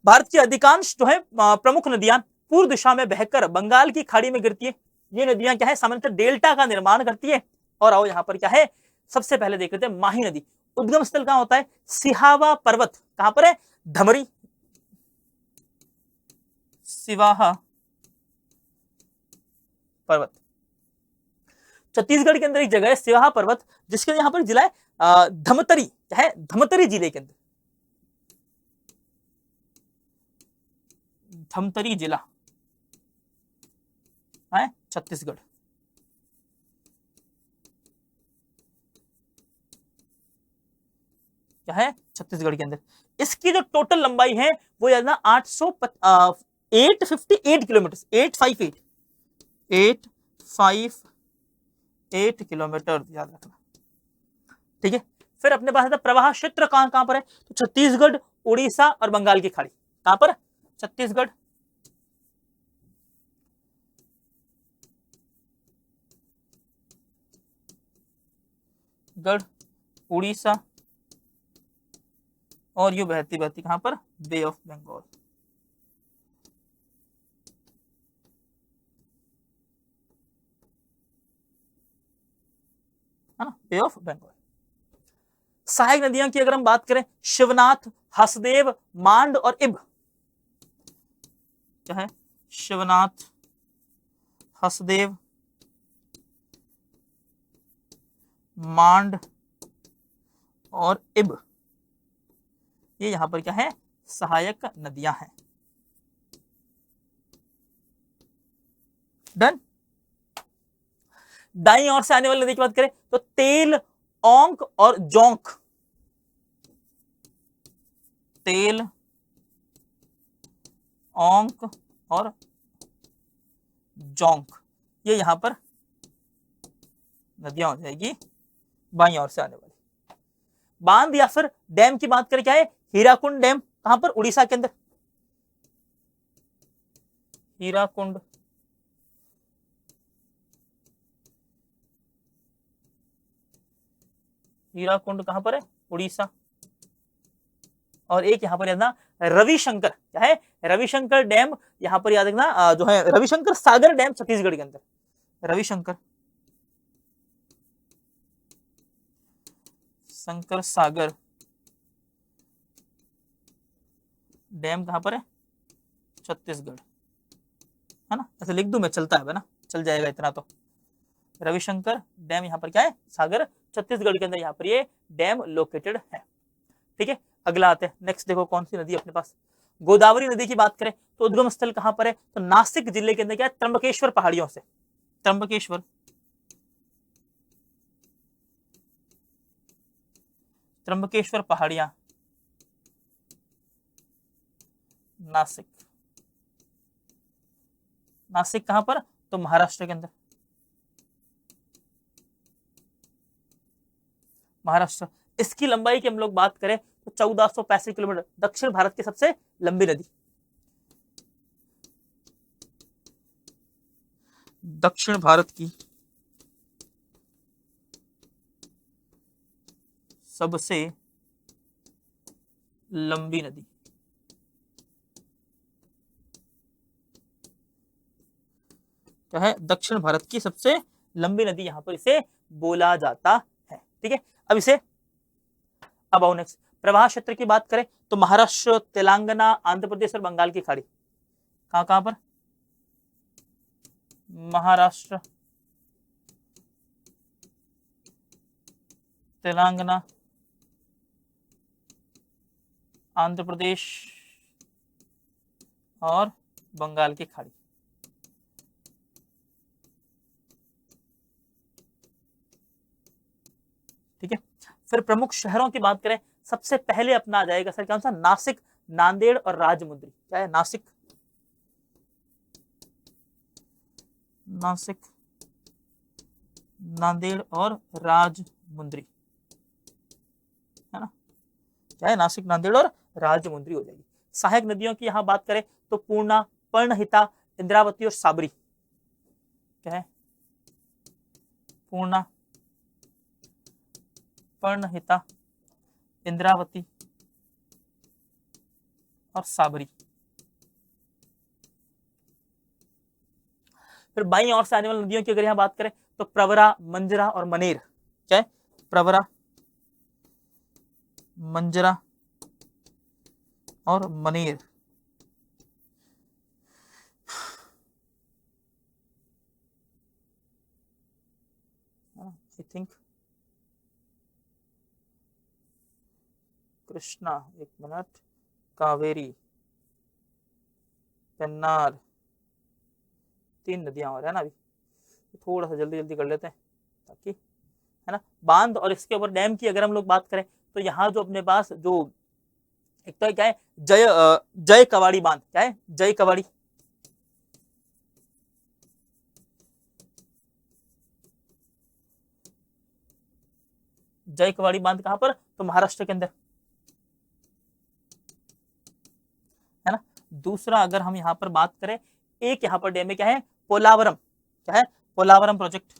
भारत की अधिकांश जो है प्रमुख नदियां पूर्व दिशा में बहकर बंगाल की खाड़ी में गिरती है। ये नदियां क्या है, सामान्यतः डेल्टा का निर्माण करती है। और आओ यहाँ पर क्या है, सबसे पहले देख लेते हैं माही नदी। उद्गम स्थल कहां होता है, सिहावा पर्वत, कहां पर है, धमरी सिवाहा पर्वत। छत्तीसगढ़ के अंदर एक जगह है सिवाहा पर्वत, जिसके यहाँ पर जिला है धमतरी, क्या है, धमतरी जिले के अंदर, धमतरी जिला है छत्तीसगढ़। क्या है, छत्तीसगढ़ के अंदर। इसकी जो टोटल लंबाई है वो याद ना 858 किलोमीटर, 858 किलोमीटर याद रखना, ठीक है। फिर अपने पास प्रवाह क्षेत्र कहां कहां पर है, तो छत्तीसगढ़, उड़ीसा और बंगाल की खाड़ी। कहां पर, छत्तीसगढ़, गढ़, उड़ीसा और यू बहती बहती कहां पर, बे ऑफ बंगाल। है ना, बे ऑफ बंगाल। सहायक नदियों की अगर हम बात करें, शिवनाथ, हसदेव, मांड और इब। क्या है, शिवनाथ, हसदेव, मांड और इब, ये यहां पर क्या है, सहायक नदियां हैं। डन। दाईं ओर से आने वाली नदी की बात करें तो तेल, ओंक और जोंक। तेल, ओंक और जोंक, ये यहां पर नदियां हो जाएगी बाईं ओर से आने वाली। बांध या फिर डैम की बात करें, क्या है, हीराकुंड डैम, कहां पर, उड़ीसा के अंदर, हीराकुंड, हीराकुंड कहां पर है, उड़ीसा। और एक यहां पर याद ना रविशंकर, क्या है, रविशंकर डैम, यहां पर याद रखना जो है रविशंकर सागर डैम छत्तीसगढ़ के अंदर, रविशंकर शंकर सागर डैम कहां पर है, छत्तीसगढ़। है ना, ऐसे लिख दूं मैं, चलता है ना, चल जाएगा इतना तो। रविशंकर डैम यहाँ पर क्या है, सागर, छत्तीसगढ़ के अंदर यहाँ पर ये डैम लोकेटेड है। ठीक है, अगला आते हैं, नेक्स्ट देखो कौन सी नदी अपने पास, गोदावरी नदी की बात करें तो उद्गम स्थल कहां पर है, तो नासिक जिले के अंदर क्या है, त्र्यंबकेश्वर पहाड़ियों से, त्र्यंबकेश्वर, त्र्यंबकेश्वर पहाड़ियां, नासिक। नासिक कहां पर, तो महाराष्ट्र के अंदर, महाराष्ट्र। इसकी लंबाई की हम लोग बात करें तो 1465 किलोमीटर, दक्षिण भारत की सबसे लंबी नदी, दक्षिण भारत की सबसे लंबी नदी। क्या है, दक्षिण भारत की सबसे लंबी नदी, यहां पर इसे बोला जाता है। ठीक है, अब इसे, अब आओ नेक्स्ट, प्रवाह क्षेत्र की बात करें तो महाराष्ट्र, तेलंगाना, आंध्र प्रदेश और बंगाल की खाड़ी। कहां कहां पर, महाराष्ट्र, तेलंगाना, आंध्र प्रदेश और बंगाल की खाड़ी। ठीक है, फिर प्रमुख शहरों की बात करें, सबसे पहले अपना आ जाएगा सर कौन सा, नासिक, नांदेड़ और राजमुंद्री। क्या है, नासिक, नासिक, नांदेड़ और राजमुंद्री, है ना, क्या है, नासिक, नांदेड़ और राजमुंद्री हो जाएगी। सहायक नदियों की यहां बात करें तो पूर्णा, पर्णहिता, इंद्रावती और साबरी, क्या है, पूर्णा, पर्णहिता, इंद्रावती और साबरी। फिर बाईं ओर से आने वाली नदियों की अगर यहां बात करें तो प्रवरा, मंजरा और मनेर, क्या है, प्रवरा, मंजरा और मनेर। आई थिंक कृष्णा, एक मिनट, कावेरी, पेन्नार, 3 नदियां और है ना। अभी थोड़ा सा जल्दी जल्दी कर लेते हैं ताकि, है ना। बांध और इसके ऊपर डैम की अगर हम लोग बात करें तो यहाँ जो अपने पास जो एक तो क्या है, जय कवाड़ी बांध, क्या है, जय कवाड़ी, जय कवाड़ी बांध कहां पर, तो महाराष्ट्र के अंदर, है ना। दूसरा अगर हम यहाँ पर बात करें, एक यहाँ पर डैम है, क्या है, पोलावरम, क्या है, पोलावरम प्रोजेक्ट,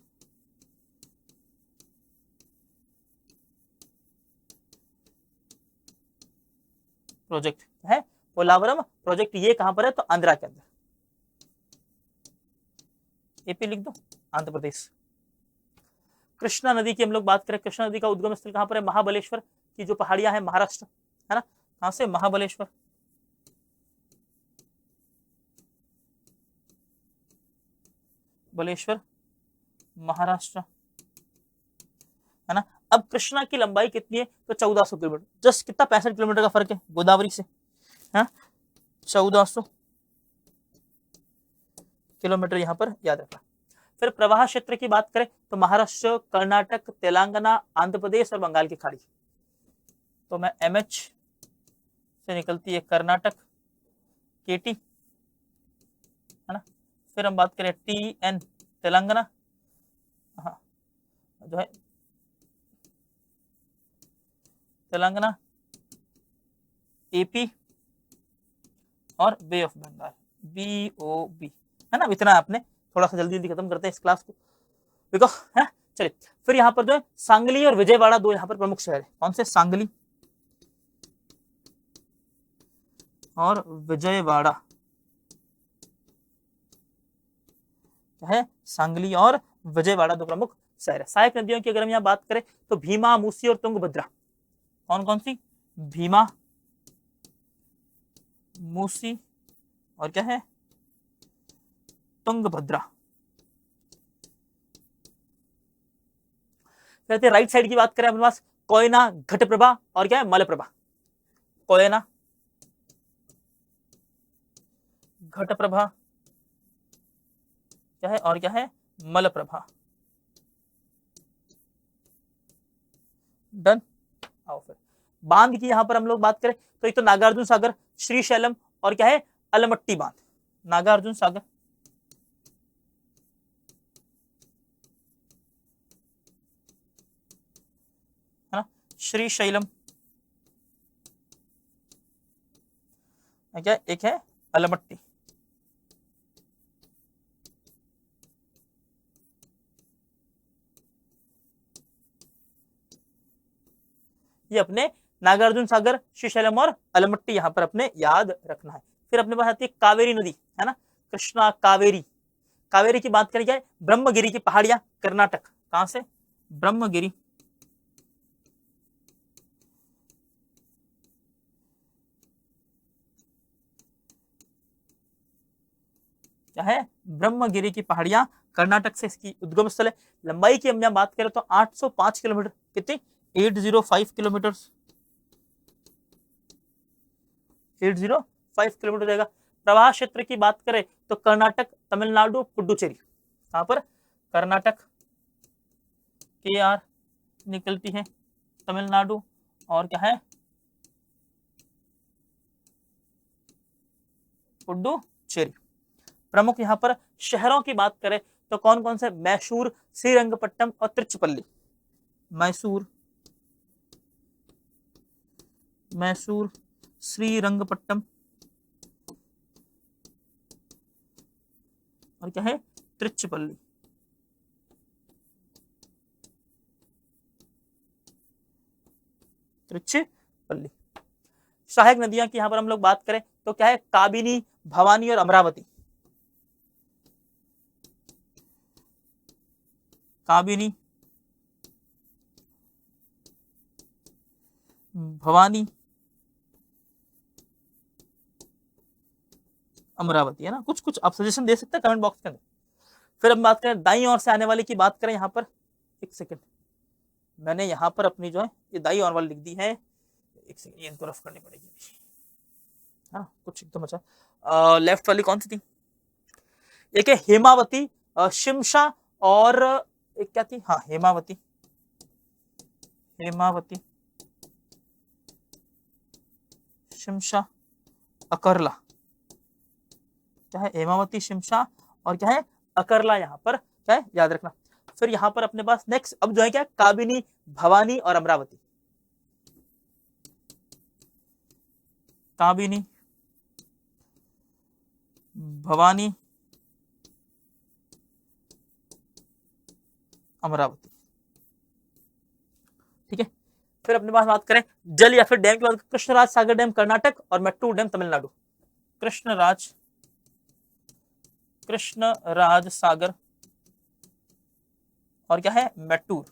प्रोजेक्ट है पोलावरम प्रोजेक्ट, ये कहां पर है, तो आंध्रा के अंदर, एपी लिख दो, आंध्र प्रदेश। कृष्णा नदी की हम लोग बात करें, कृष्णा नदी का उद्गम स्थल कहां पर है, महाबलेश्वर की जो पहाड़ियां हैं, महाराष्ट्र, है ना, कहां से, महाबलेश्वर, बलेश्वर, महाराष्ट्र, है ना। अब कृष्णा की लंबाई कितनी है, तो 1400 किलोमीटर, जस्ट कितना, 65 किलोमीटर का फर्क है गोदावरी से, है 1400 किलोमीटर, यहां पर याद रखना। फिर प्रवाह क्षेत्र की बात करें तो महाराष्ट्र, कर्नाटक, तेलंगाना, आंध्र प्रदेश और बंगाल की खाड़ी। तो मैं एमएच से निकलती है कर्नाटक, केटी, है ना। फिर हम बात करें टीएन, तेलंगाना, हाँ जो है तेलंगाना, एपी और बे ऑफ बंगाल, BOB, है ना। इतना आपने, थोड़ा सा जल्दी जल्दी खत्म करते हैं इस क्लास को, बिकॉज है। चलिए फिर यहाँ पर जो है सांगली और विजयवाड़ा, दो यहाँ पर प्रमुख शहर है, कौन से, सांगली और विजयवाड़ा, क्या है, सांगली और विजयवाड़ा दो प्रमुख शहर है। सहायक नदियों की अगर हम यहाँ बात करें तो भीमा, मूसी और तुंगभद्रा, कौन कौन सी, भीमा, मूसी और क्या है, तुंगभद्रा। कहते हैं राइट साइड की बात करें अपने पास कोयना, घटप्रभा और क्या है, मलप्रभा, कोयना, घटप्रभा, क्या है, और क्या है, मलप्रभा। डन। आओ फिर बांध की यहां पर हम लोग बात करें तो एक तो नागार्जुन सागर, श्रीशैलम और क्या है, अलमट्टी बांध, नागार्जुन सागर, है ना, श्रीशैलम, क्या एक है अलमट्टी। ये अपने नागार्जुन सागर, श्रीशैलम और अलमट्टी यहां पर अपने याद रखना है। फिर अपने पास आती है कावेरी नदी, है ना, कृष्णा, कावेरी। कावेरी की बात करें क्या है, ब्रह्मगिरी की पहाड़ियां, कर्नाटक, कहां से, ब्रह्मगिरी, क्या है, ब्रह्मगिरी की पहाड़ियां, कर्नाटक से इसकी उद्गम स्थल है। लंबाई की हम बात करें तो 805 किलोमीटर, कितनी, 805 किलोमीटर, 805 किलोमीटर जाएगा। प्रवाह क्षेत्र की बात करें तो कर्नाटक, तमिलनाडु, पुडुचेरी, कहां पर, कर्नाटक, KR निकलती है, तमिलनाडु और क्या है, पुडुचेरी। प्रमुख यहाँ पर शहरों की बात करें तो कौन कौन से? मैसूर, श्रीरंगपट्टनम और तिरुचिरापल्ली। मैसूर, श्रीरंगपट्टनम और क्या है? तिरुचिरापल्ली। तिरुचिरापल्ली। सहायक नदियां की यहां पर हम लोग बात करें तो क्या है? काबिनी, भवानी और अमरावती। काबिनी, भवानी, अमरावती, है ना। कुछ कुछ आप सजेशन दे सकते हैं कमेंट बॉक्स के अंदर। फिर हम बात करें दाईं ओर से आने वाली की बात करें, यहाँ पर एक सेकेंड, मैंने यहाँ पर अपनी जो है ये दाईं ओर वाली लिख दी है, एक सेकेंड, ये इनको रफ करनी पड़ेगी। हाँ, कुछ एकदम अच्छा। लेफ्ट वाली कौन सी थी? एक है हेमावती, शिमशा और एक क्या थी? हाँ, हेमावती, शिमशा, अकरला। क्या है? हेमावती, शिमशा और क्या है? अकरला। यहाँ पर क्या है? याद रखना। फिर यहाँ पर अपने पास नेक्स्ट अब जो है क्या? काबिनी, भवानी और अमरावती। काबिनी, भवानी, अमरावती। ठीक है। फिर अपने पास बात करें जल या फिर डैम की बात, कृष्णराज सागर डैम कर्नाटक और मैट्टूर डैम तमिलनाडु। कृष्णराज सागर और क्या है? मैट्टूर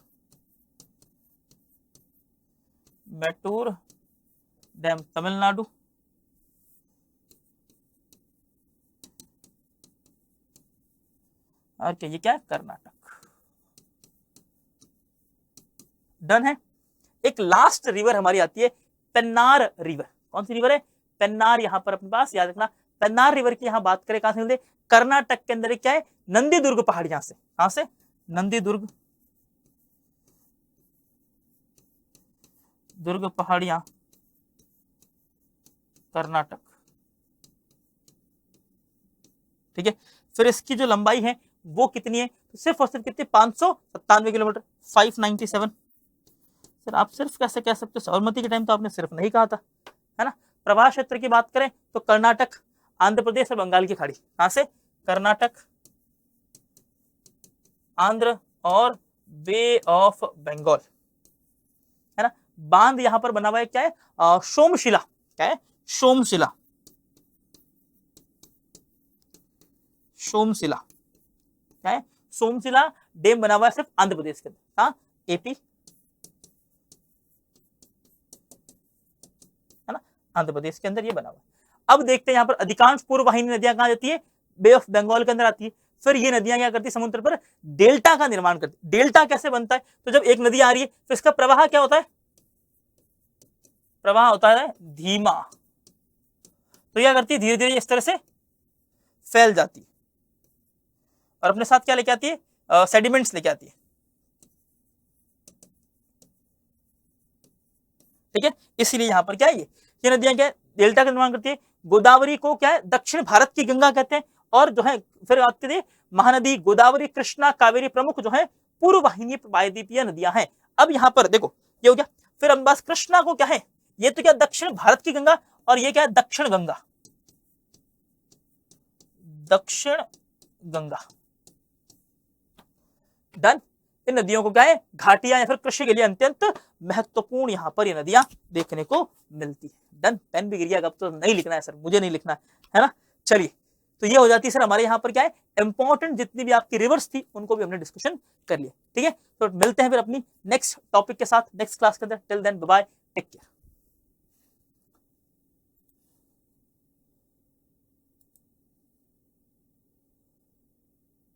डैम तमिलनाडु। और क्या? ये क्या है? कर्नाटक। डन है। एक लास्ट रिवर हमारी आती है पेन्नार रिवर। कौन सी रिवर है? पेन्नार। यहां पर अपने पास याद रखना, पेन्नार रिवर की यहां बात करें कहां से मिलते? कर्नाटक के अंदर क्या है? नंदीदुर्ग पहाड़ियां से। कहां से? नंदीदुर्ग, पहाड़ियां, कर्नाटक। ठीक है। फिर इसकी जो लंबाई है वो कितनी है? तो सिर्फ और सिर्फ कितनी? 597 किलोमीटर, 597। सर आप सिर्फ कैसे कह सकते हो? साबरमती के टाइम तो आपने सिर्फ नहीं कहा था, है ना। प्रवाह क्षेत्र की बात करें तो कर्नाटक, आंध्र प्रदेश और बंगाल की खाड़ी। कहां से? कर्नाटक, आंध्र और बे ऑफ बंगाल, है ना। बांध यहां पर बना हुआ है क्या है? सोमशिला। क्या है? सोमशिला, क्या है? सोमशिला डैम बना हुआ है सिर्फ आंध्र प्रदेश के अंदर। हाँ, एपी, है ना, आंध्र प्रदेश के अंदर ये बना हुआ है। अब देखते हैं यहाँ पर अधिकांश पूर्व वाहिनी नदियां कहां जाती है? बे ऑफ बंगाल के अंदर आती है। फिर ये नदियां क्या करती है? समुद्र पर डेल्टा का निर्माण करती है। डेल्टा कैसे बनता है? तो जब एक नदी आ रही है तो इसका प्रवाह क्या होता है? प्रवाह होता है धीमा। तो क्या करती है? धीरे धीरे इस तरह से फैल जाती है और अपने साथ क्या लेके आती है? सेडिमेंट्स लेके आती है। ठीक है। इसीलिए यहां पर क्या है? ये नदियां क्या है? डेल्टा का निर्माण करती है। गोदावरी को क्या है? दक्षिण भारत की गंगा कहते हैं। और जो है फिर बात करें महानदी, गोदावरी, कृष्णा, कावेरी प्रमुख जो है पूर्व वाहिनी प्रायद्वीपीय नदियां हैं। अब यहां पर देखो ये हो गया। फिर हम बस कृष्णा को क्या है? ये तो क्या दक्षिण भारत की गंगा और ये क्या है? दक्षिण गंगा, दक्षिण गंगा। डन। इन नदियों को क्या है? घाटियां या फिर कृषि के लिए अत्यंत महत्वपूर्ण यहां पर ये नदियां देखने को मिलती है। डन। पेन भी गिर गया, अब तो नहीं लिखना है सर, मुझे नहीं लिखना है ना। चलिए, तो ये हो जाती है सर हमारे यहाँ पर क्या है? इंपॉर्टेंट जितनी भी आपकी रिवर्स थी उनको भी हमने डिस्कशन कर लिया। ठीक है। तो मिलते हैं फिर अपनी नेक्स्ट टॉपिक के साथ नेक्स्ट क्लास के अंदर। Till then bye bye, take care.